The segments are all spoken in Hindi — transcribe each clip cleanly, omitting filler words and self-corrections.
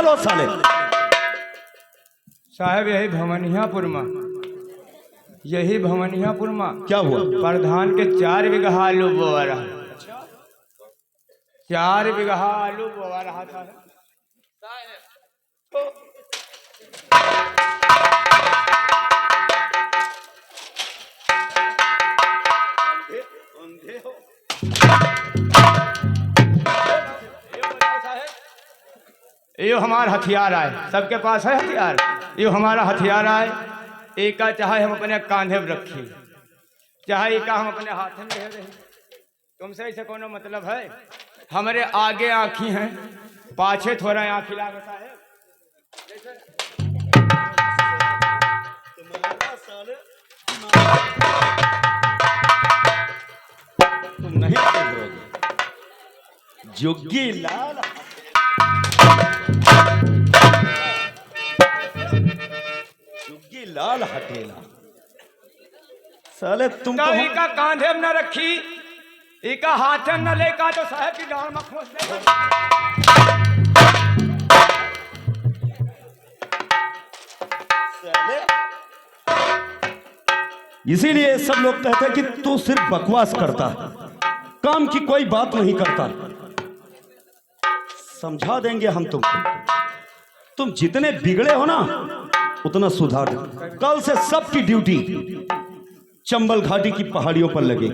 हाल हो साले? साहब यही भवनियापुर में क्या हुआ? प्रधान के 4 बीघा आलू बोआ रहा। 4 बीघा आलू बोआ रहा था। यो हमारा हथियार आए, सबके पास है हथियार। यो हमारा हथियार आए, एक का चाहे हम अपने कांधे में रखी, चाहे एक का हम अपने हाथ में ले रहे। तुमसे ऐसे कोनो मतलब है? हमारे आगे आँखी हैं, पाछे थोड़ा आँखी लागता है। तुम नहीं करोगे जोगी लाल। जोगी लाल हटेला साले तुमको तो इका कांधे में न रखी, इका हाथ में न लेका तो साहब की डाल में खोस दे। इसीलिए सब लोग कहते हैं कि तू सिर्फ बकवास करता है, काम की कोई बात नहीं करता। समझा देंगे हम तुमको। तुम जितने बिगड़े हो ना उतना सुधार दो। कल से सबकी ड्यूटी चंबल घाटी की पहाड़ियों पर लगेगी,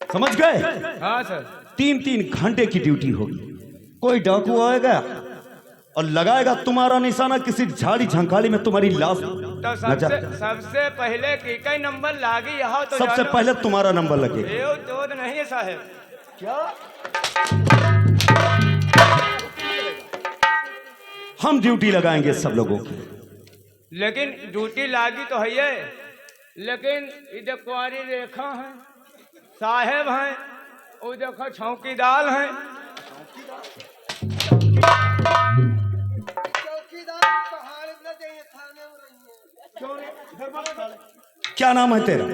समझ गए? हाँ सर। 3-3 घंटे की ड्यूटी होगी। कोई डाकू आएगा और लगाएगा तुम्हारा निशाना किसी झाड़ी झंखाड़ी में, तुम्हारी लाश तो सबसे पहले की नंबर लागी यहाँ तो सबसे पहले तुम्हारा नंबर लगेगा। तो नहीं है साहब। क्या हम ड्यूटी लगाएंगे सब लोगों की? लेकिन ड्यूटी लागी तो है, लेकिन इधर कुंवारी रेखा है, साहेब हैं, वो देखो चौकीदार हैं। क्या नाम है तेरा?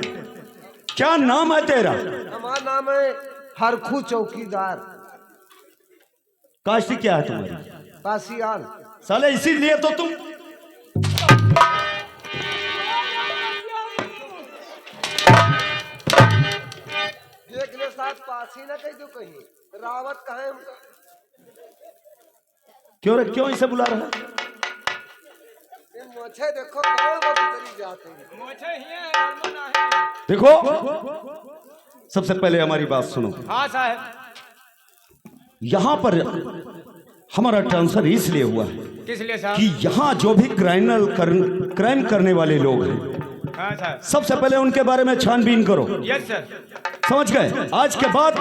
क्या नाम है तेरा? हमारा नाम है हरखू चौकीदार। काशी क्या है तुम्हारी? काशियान। साले इसीलिए तो तुम देखने साथ पासी ना कही, तो कहीं रावत कहाँ है उनका? क्यों रे, क्यों इसे बुला रहा है? मोछे देखो गाँव में गुजरी जाते हैं। मोछे ही हैं। देखो सबसे पहले हमारी बात सुनो। हाँ साहब। यहां पर हमारा ट्रांसफर इसलिए हुआ है किस लिए साहब? कि यहाँ जो भी क्राइम करने वाले लोग हैं, हाँ साहब। सबसे पहले उनके बारे में छानबीन करो। Yes sir. समझ गए? आज के बाद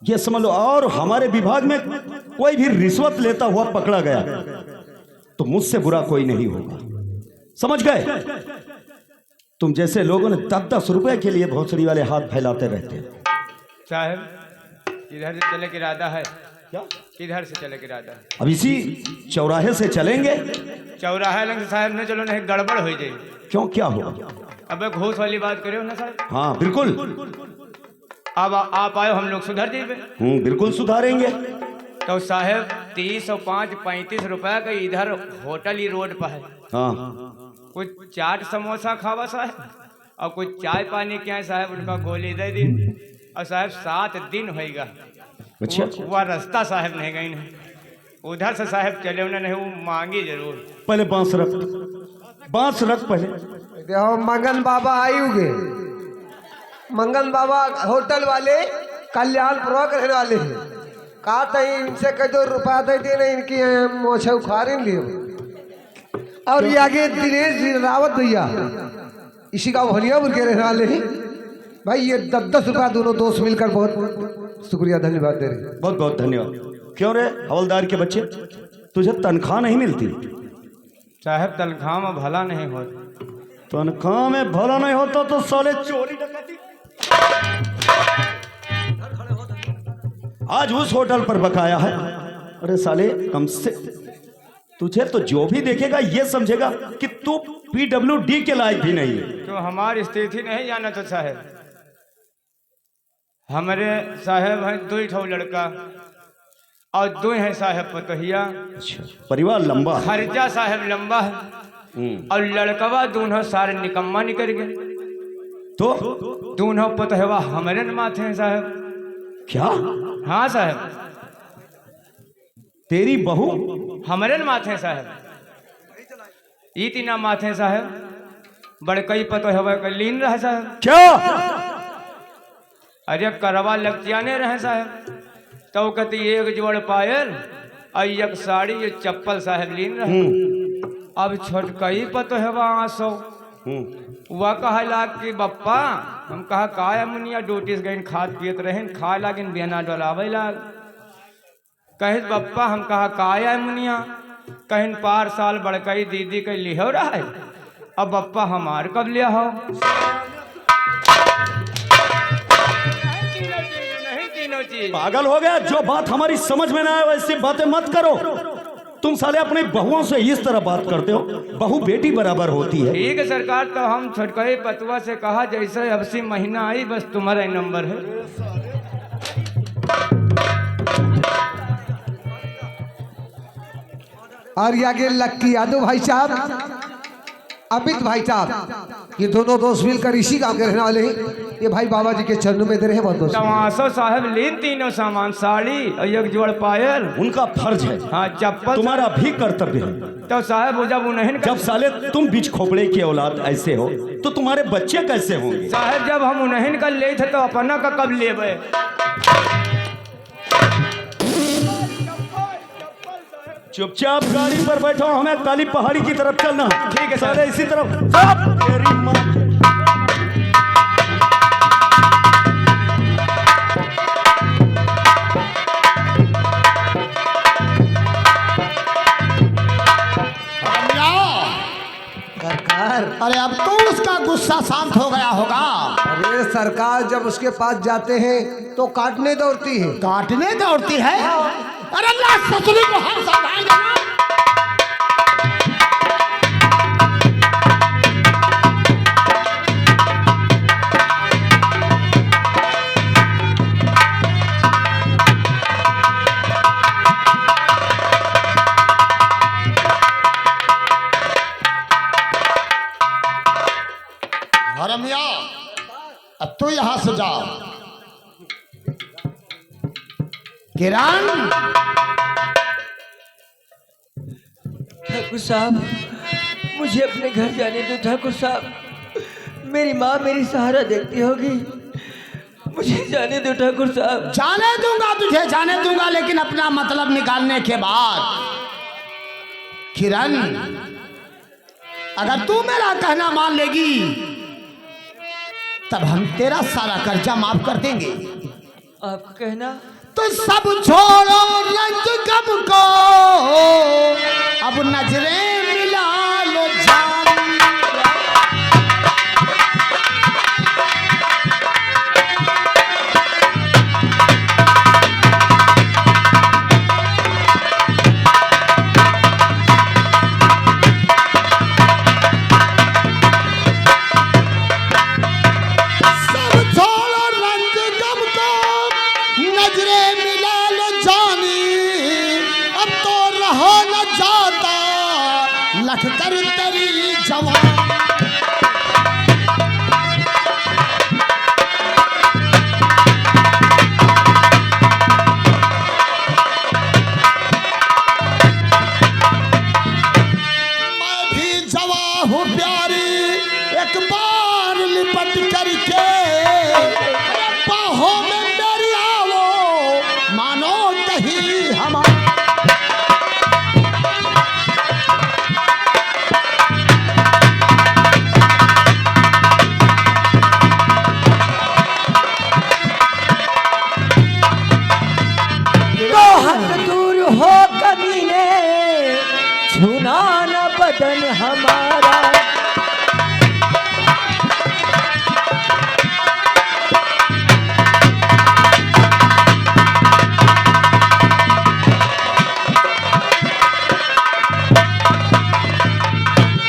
ये समझ लो, और हमारे विभाग में कोई भी रिश्वत लेता हुआ पकड़ा गया तो मुझसे बुरा कोई नहीं होगा, समझ गए? तुम जैसे लोगों ने 10-10 रुपए के लिए भोसड़ी वाले हाथ फैलाते रहते हैं। साहब इधर से चले के इरादा है क्या? किधर से चले के इरादा है? अब इसी चौराहे से चलेंगे। चौराहे लंग साहब ने चलो नहीं गड़बड़ हो जाए। क्यों, क्या होगा? अब घूस वाली बात करे हो ना साहब। हाँ बिल्कुल। अब आप आयो, हम लोग सुधर जाइए। बिल्कुल सुधारेंगे। तो साहब 30 और 5-35 रुपए का इधर होटल ही रोड पर है। हाँ कुछ चाट समोसा खावा साहब, और कुछ चाय पानी क्या है साहब, उनका गोली दे दिन। और साहब 7 दिन होएगा। अच्छा, वह रास्ता साहब नहीं गई नहीं, उधर से साहब चले उन्हें नहीं, वो मांगी जरूर। पहले बांस रख, बांस रख पहले। देखो मंगन बाबा आयुगे, मंगन बाबा होटल वाले कल्याणपुर रहने वाले हैं। कहा था इनसे कई 2 रुपया दे देना, इनकी मोछे उखाड़ लिए। और ये आगे दिनेश जी रावत भैया, इसी का भनियापुर के रहने वाले हैं। भाई ये 10-10 रुपया दोनों दोस्त मिलकर बहुत शुक्रिया धन्यवाद दे रहे। बहुत बहुत धन्यवाद। क्यों रे हवलदार के बच्चे, तुझे तनख्वाह नहीं मिलती? साहब तनख्वाह में भला नहीं होता। तनख्वाह में भला नहीं होता तो साले चोरी डकैती। आज उस होटल पर बकाया है। अरे साले, कम से तुझे तो जो भी देखेगा ये समझेगा कि तू PWD के लायक भी नहीं है। तो हमारी स्थिति नहीं जाना तो साहब। हमारे साहब हैं 2 ठो लड़का, और दो हैं साहब पतोहिया। अच्छा, परिवार लंबा है। खर्चा साहब लंबा है और लड़कवा दोनों सारे निकम्मा निकल गए। तो दोनों पतोहवा हमारे न माथे हैं साहब। क्या हाँ साहब, तेरी बहू हमारे न माथे हैं साहब। ई तीना माथे हैं साहब। बड़कई पतोहवा का लीन रहे साहब। क्या? अरे करवा लगतियाने रहे साहब। तो कहती एक जोड़ पायल और एक साड़ी ये चप्पल साहब लीन रहे। अब छोटकई पतोहवा आसो वह कहला कि बप्पा हम कहा का मुनिया डोटिस गईन खाद पियत रहे खा लागिन बेना डोलावे लाग। कहे बप्पा हम कहा का मुनिया कहीं पार साल बड़कई दीदी के लिहो रहा है। अब बप्पा हमार कब लिया हो? नहीं तीनों चीज। पागल हो गया? जो बात हमारी समझ में ना आए वैसी बातें मत करो। तुम साले अपने बहुओं से इस तरह बात करते हो। बहू बेटी बराबर होती है। ठीक है सरकार, तो हम छोटकई पतुआ से कहा जैसे अब सी महीना आई बस तुम्हारा ही नंबर है। और आगे लक्की यादव भाई साहब, अमित भाई साहब, ये दोनों दोस्त मिलकर इसी गांव के रहने वाले हैं। ये भाई बाबा जी के चरणों में दे रहे हैं बहुत बहुत। तमाशो साहब लीन तीनों सामान साड़ी और एक जोड़ पायल। उनका फर्ज है। हाँ चप्पल। तुम्हारा भी कर्तव्य है। तो साहब जब उन्हें जब साले तुम बीच खोपड़े की औलाद ऐसे हो तो तुम्हारे बच्चे कैसे होंगे? साहब जब हम उन्हें कर ले थे तो अपना का कब लेबे? चुपचाप गाड़ी पर बैठो, हमें काली पहाड़ी की तरफ चलना। ठीक है सर। साले इसी तरफ सब तेरी माँ। सरकार, अरे अब तो उसका गुस्सा शांत हो गया होगा। अरे सरकार जब उसके पास जाते हैं तो काटने दौड़ती है। काटने दौड़ती है? अरे अल्लाह ससुरी को हम समझाएंगे ना। हरमिया अब तू यहां से जा। किरण, ठाकुर साहब मुझे अपने घर जाने दो। ठाकुर साहब मेरी माँ मेरी सहारा देखती होगी, मुझे जाने दो ठाकुर साहब। जाने दूंगा तुझे, जाने दूंगा, लेकिन अपना मतलब निकालने के बाद। किरण, अगर तू मेरा कहना मान लेगी तब हम तेरा सारा कर्जा माफ कर देंगे। आपका कहना? तो सब छोड़ो रंज गम को, अब नजरें मिला लो जान। लख कर तेरी जवान। मैं भी जवा हूँ प्यारी, एक बार लिपट करके बाहों में मेरी आओ, मानो कहीं हमारा। छूना न बदन हमारा,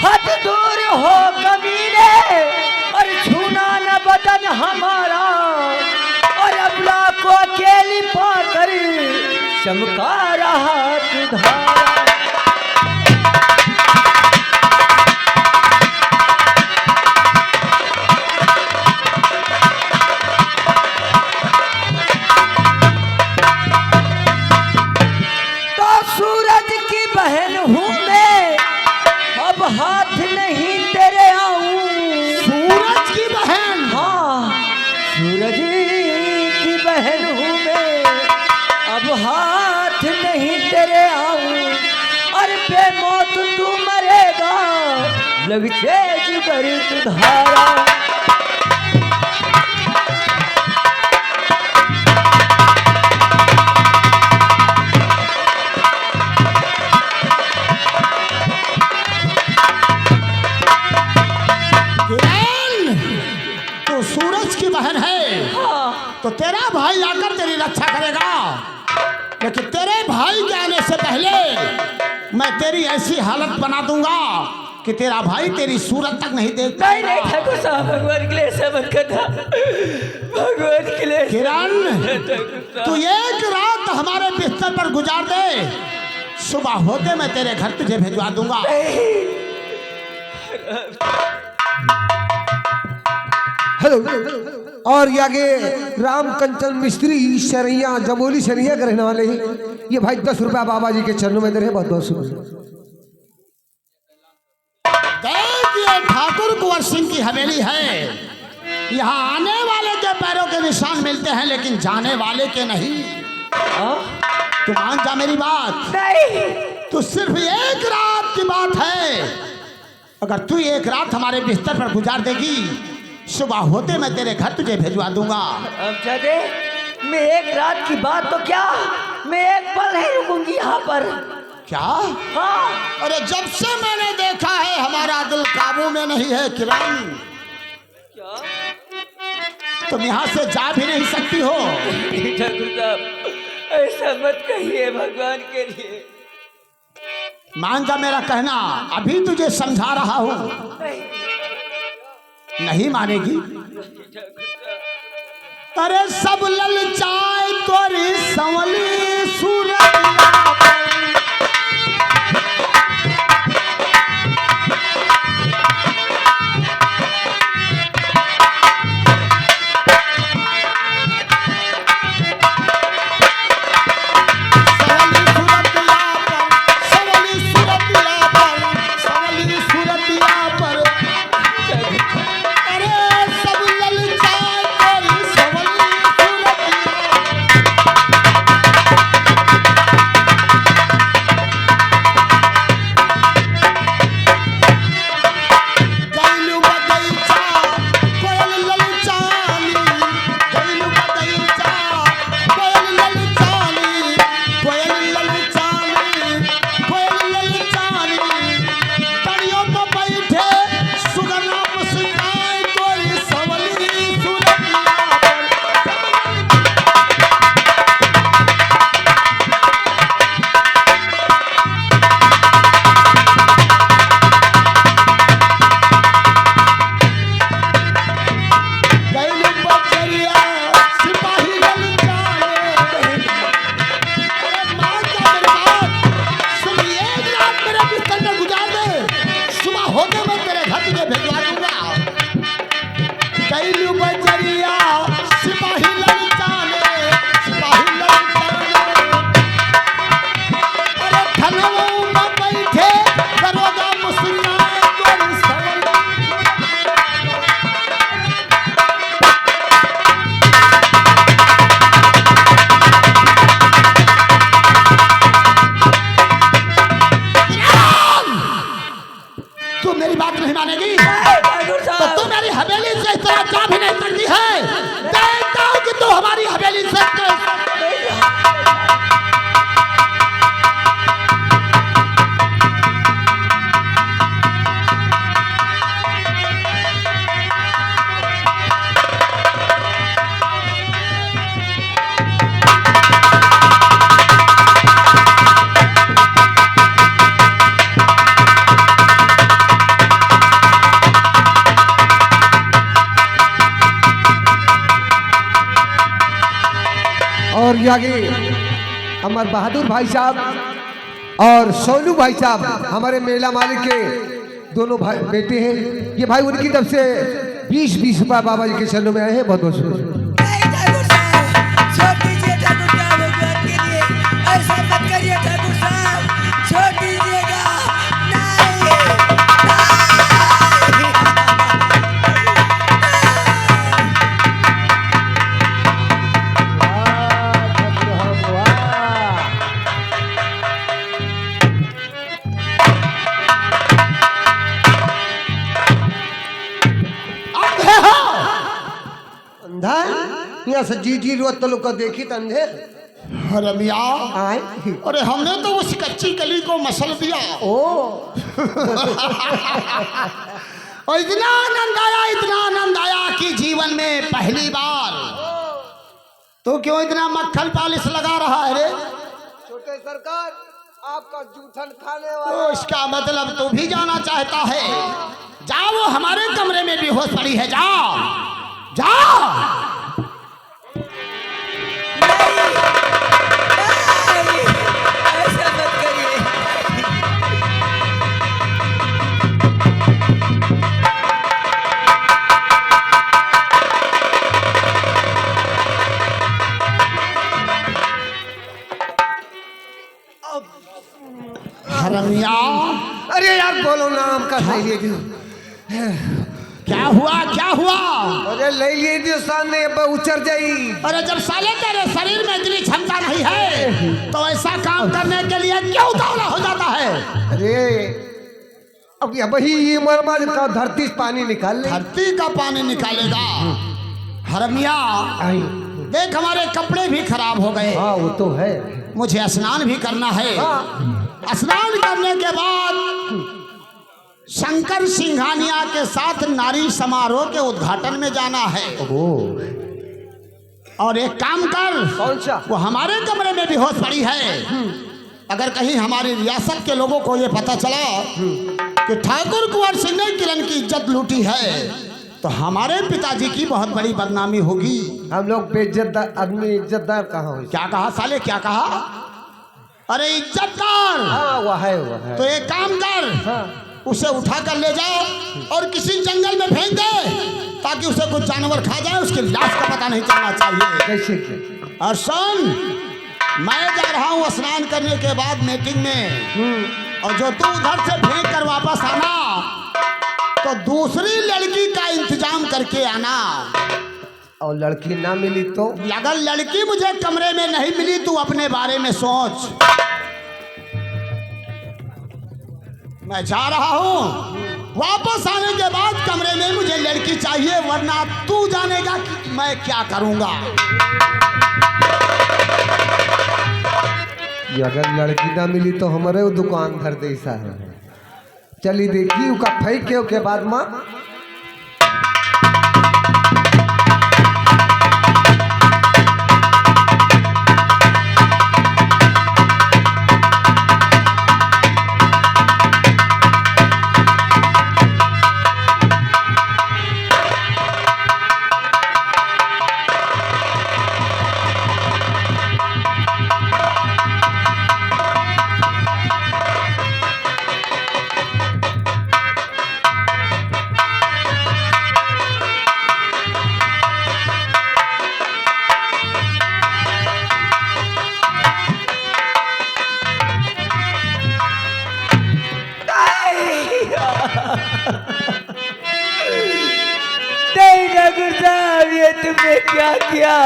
हाथ दूर हो कमीने और छूना न बदन हमारा, और अबला को अकेली पाकर चमका धारा। तो सूरज की बहन हूँ मैं, अब हाथ नहीं तेरे आऊं। सूरज की बहन? हाँ, सूरज की बहन हूँ मैं, अब हाथ नहीं तेरे आऊं। अरे बेमौत तू मरेगा, लग जिगर तुधारा। तो सूरज की बहन है, तो तेरा भाई आकर तेरी रक्षा करेगा, लेकिन तेरे भाई के आने से पहले मैं तेरी ऐसी हालत बना दूंगा कि तेरा भाई तेरी सूरत तक नहीं देख नहीं नहीं ठाकुर साहब, भगवान के लिए ऐसा मत करना, भगवान के लिए। किरण, तू एक रात हमारे बिस्तर पर गुजार दे, सुबह होते मैं तेरे घर तुझे भिजवा दूंगा। हेलो। और ये आगे राम कंचन मिस्त्री शरैया जमोली शरैया के रहने वाले हैं। ये भाई 10 रुपया बाबा जी के चरणों में दे रहे, बहुत बहुत शुक्रिया। ये ठाकुर कुंवर सिंह की हवेली है। यहाँ आने वाले के पैरों के निशान मिलते हैं, लेकिन जाने वाले के नहीं। तू मान जा मेरी बात। नहीं, तो सिर्फ एक रात की बात है, अगर तू एक रात हमारे बिस्तर पर गुजार देगी, सुबह होते मैं तेरे घर तुझे भिजवा दूंगा। अमजदे, मैं एक रात की बात तो क्या, मैं एक पल नहीं रुकूंगी यहाँ पर। क्या? हाँ। अरे जब से मैंने देखा है हमारा दिल काबू में नहीं है किरण। क्या? तुम यहाँ से जा भी नहीं सकती हो। ठाकुर साहब, ऐसा मत कहिए भगवान के लिए। मान जा मेरा कहना, अभी तुझे समझा रहा हूँ। नहीं, नहीं मानेगी? अरे सब ललचाए तोरी संवली सूरत। और ये आगे अमर बहादुर भाई साहब और सोनू भाई साहब हमारे मेला मालिक के दोनों भाई बेटे हैं। ये भाई उनकी तरफ से 20-20 रुपया बाबा जी के चरणों में आए हैं। बहुत बहुत शुक्रिया। नहीं ठाकुर साहब, छोड़ दीजिए ठाकुर साहब भगवान के लिए, ऐसा मत करिए ठाकुर साहब, छोड़ दीजिएगा। अंधा यहाँ से जी रोज तो लोग को देखी तो अंधे अरे मियाँ, आए। अरे हमने तो उस कच्ची कली को मसल दिया। ओ और इतना आनंद आया कि जीवन में पहली बार। तो क्यों इतना मक्खन पालिश लगा रहा है रे? छोटे सरकार आपका जूठन खाने तो वाला। इसका मतलब तू भी जाना चाहता है? जाओ, वो हमारे कमरे में बेहोश पड़ी है, जाओ जाओ। नहीं, ऐसा मत करिए। हरमिया, अरे यार बोलो नाम का सही ले दियो। क्या हुआ क्या हुआ? अरे ले लिए दियो सामने उचर जाई। अरे जब साले तेरे शरीर में इतनी क्षमता नहीं है तो ऐसा काम करने के लिए क्यों उतावला हो जाता है? अरे अब वही ये मरमर का धरती से पानी निकाल ले। धरती का पानी निकालेगा? हरमिया आई। देख, हमारे कपड़े भी खराब हो गए, हाँ वो तो है। मुझे स्नान भी करना है। हाँ। स्नान करने के बाद शंकर सिंघानिया के साथ नारी समारोह के उद्घाटन में जाना है। ओ और एक काम कर, कौन सा? वो हमारे कमरे में बेहोश पड़ी है। अगर कहीं हमारी रियासत के लोगों को ये पता चला कि ठाकुर कुंवर सिंह ने किरण की इज्जत लूटी है तो हमारे पिताजी की बहुत बड़ी बदनामी होगी। हम लोग बेइज्जतदार आदमी, इज्जतदार कहाँ हो? क्या कहा साले, क्या कहा? अरे इज्जतदार। हाँ वो है। तो एक काम कर, हाँ। उसे उठा कर ले जाओ और किसी जंगल में फेंक दे ताकि उसे कुछ जानवर खा जाए, उसकी लाश का पता नहीं चलना चाहिए। कैसे क्या? और सुन, मैं जा रहा हूँ स्नान करने के बाद मीटिंग में, और जो तू उधर से फेंक कर वापस आना तो दूसरी लड़की का इंतजाम करके आना। और लड़की ना मिली तो? अगर लड़की मुझे कमरे में नहीं मिली तू अपने बारे में सोच। मैं जा रहा हूं, वापस आने के बाद कमरे में मुझे लड़की चाहिए, वरना तू जानेगा कि मैं क्या करूंगा। अगर लड़की ना मिली तो हमारे वो दुकान धर दे सा है। चली देखी उका फेंक के बाद माँ नहीं ठाकुर साहब, ये तुमने क्या किया?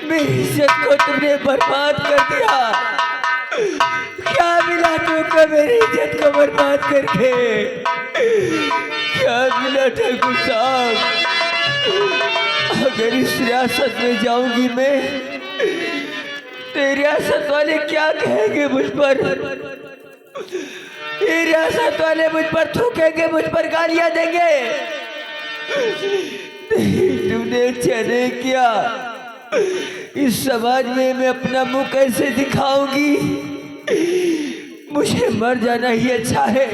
मेरी इज्जत को तुमने बर्बाद कर दिया। क्या मिला तुमको मेरी इज्जत को बर्बाद करके? क्या मिला ठाकुर साहब? अगर इस रियासत में जाऊंगी मैं तो रियासत वाले क्या कहेंगे मुझ पर? ये रियासत वाले मुझ पर थूकेंगे, मुझ पर गालियां देंगे। नहीं, तुमने अच्छा नहीं किया। इस समाज में मैं अपना मुंह कैसे दिखाऊंगी? मुझे मर जाना ही अच्छा है।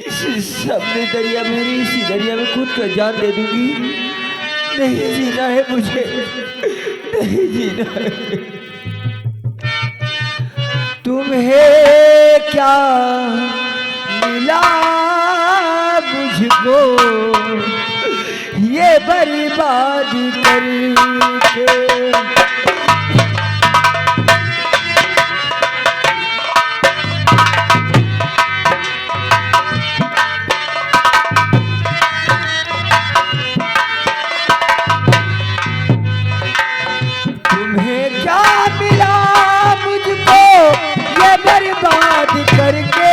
इस सामने दरिया मेरी, इसी दरिया में खुद का जान दे दूंगी। नहीं जीना है मुझे, नहीं जीना है। तुम्हें क्या मिला मुझको ये बर्बाद करके। तुम्हें क्या मिला मुझको ये बर्बाद करके।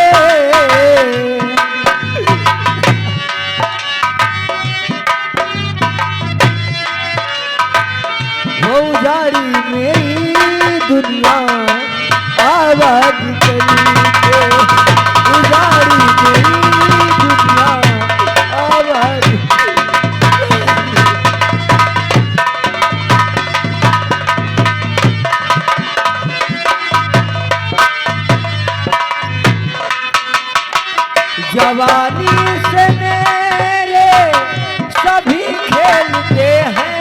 वो उजाड़ी मेरी दुनिया आबाद करके। उजाड़ी मेरी दुनिया आबाद। जवानी से मेरे सभी खेलते हैं।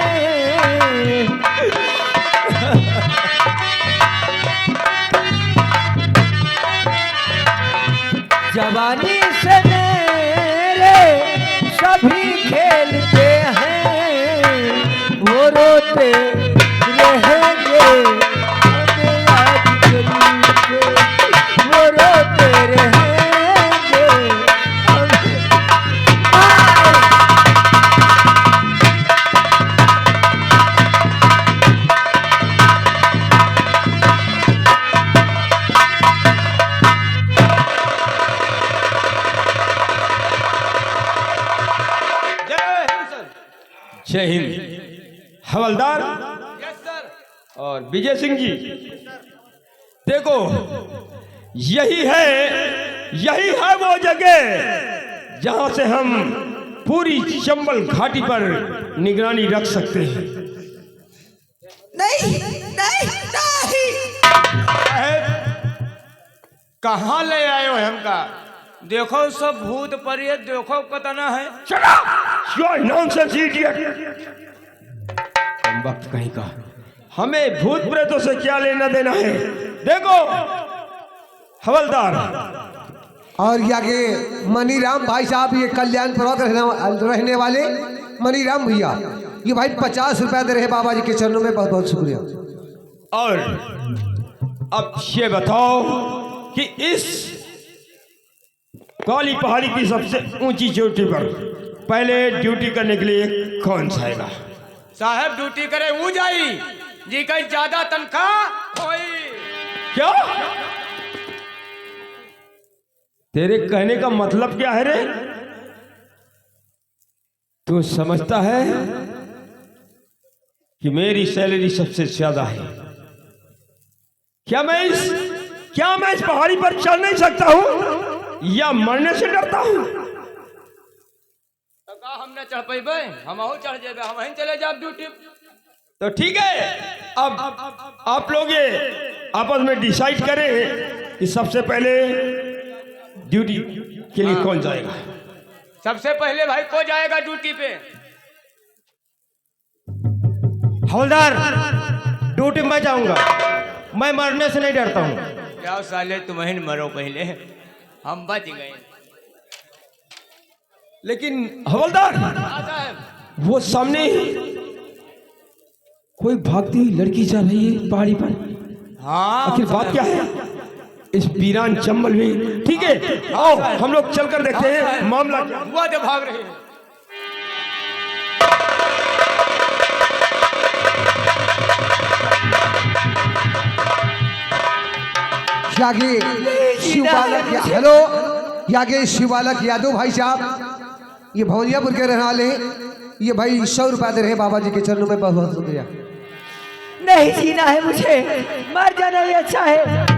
जवानी से मेरे सभी खेलते हैं। वो रोते रहेंगे हमें याद करके। वो रोते रहेंगे। जय हिंद। हवलदार और विजय सिंह जी, देखो यही है वो जगह जहां से हम पूरी चंबल घाटी पर निगरानी रख सकते हैं। नहीं नहीं नहीं। कहाँ ले आए हो हमका? देखो सब भूत प्रेत देखो कतना है। Nonsense idiot. वक्त कहीं का, हमें भूत प्रेतों से क्या लेना देना है? देखो हवलदार और आगे मनीराम भाई साहब, ये कल्याणपुर रहने वाले मनीराम भैया, ये भाई 50 रुपया दे रहे बाबा जी के चरणों में, बहुत बहुत शुक्रिया। और अब ये बताओ कि इस काली पहाड़ी की सबसे ऊंची चोटी पर पहले ड्यूटी करने के लिए कौन जाएगा? साहब ड्यूटी करे ऊंचाई जी, कहीं ज्यादा तनख्वाह होई क्या? तेरे कहने का मतलब क्या है रे? तू समझता है कि मेरी सैलरी सबसे ज्यादा है? क्या मैं इस पहाड़ी पर चढ़ नहीं सकता हूं या मरने से डरता हूं? तो का हम न चढ़ पाइबे, हम चढ़ जेबे, हम वहीं चले जाब ड्यूटी। तो ठीक है, अब आप लोग ये आपस में डिसाइड करें कि सबसे पहले ड्यूटी के लिए कौन जाएगा। सबसे पहले भाई कौन जाएगा ड्यूटी पे? हवलदार, ड्यूटी में जाऊंगा, मैं मरने से नहीं डरता हूँ। क्या साले तुम ही मरो पहले, हम बच गए। लेकिन हवलदार, वो सामने कोई भागती हुई लड़की जा रही है पहाड़ी पर। हाँ, आखिर बात क्या है इस वीरान चंबल में? ठीक है, आओ हम लोग चलकर देखते हैं मामला क्या हुआ जो भाग रहे हैं। यागे शिवबालक, हेलो, यागे शिवबालक यादव भाई साहब, ये भवनियापुर के रहने वाले हैं। ये भाई 100 रुपया दे रहे बाबा जी के चरणों में, बहुत बहुत शुक्रिया। नहीं जीना है मुझे, मर जाना ही अच्छा है।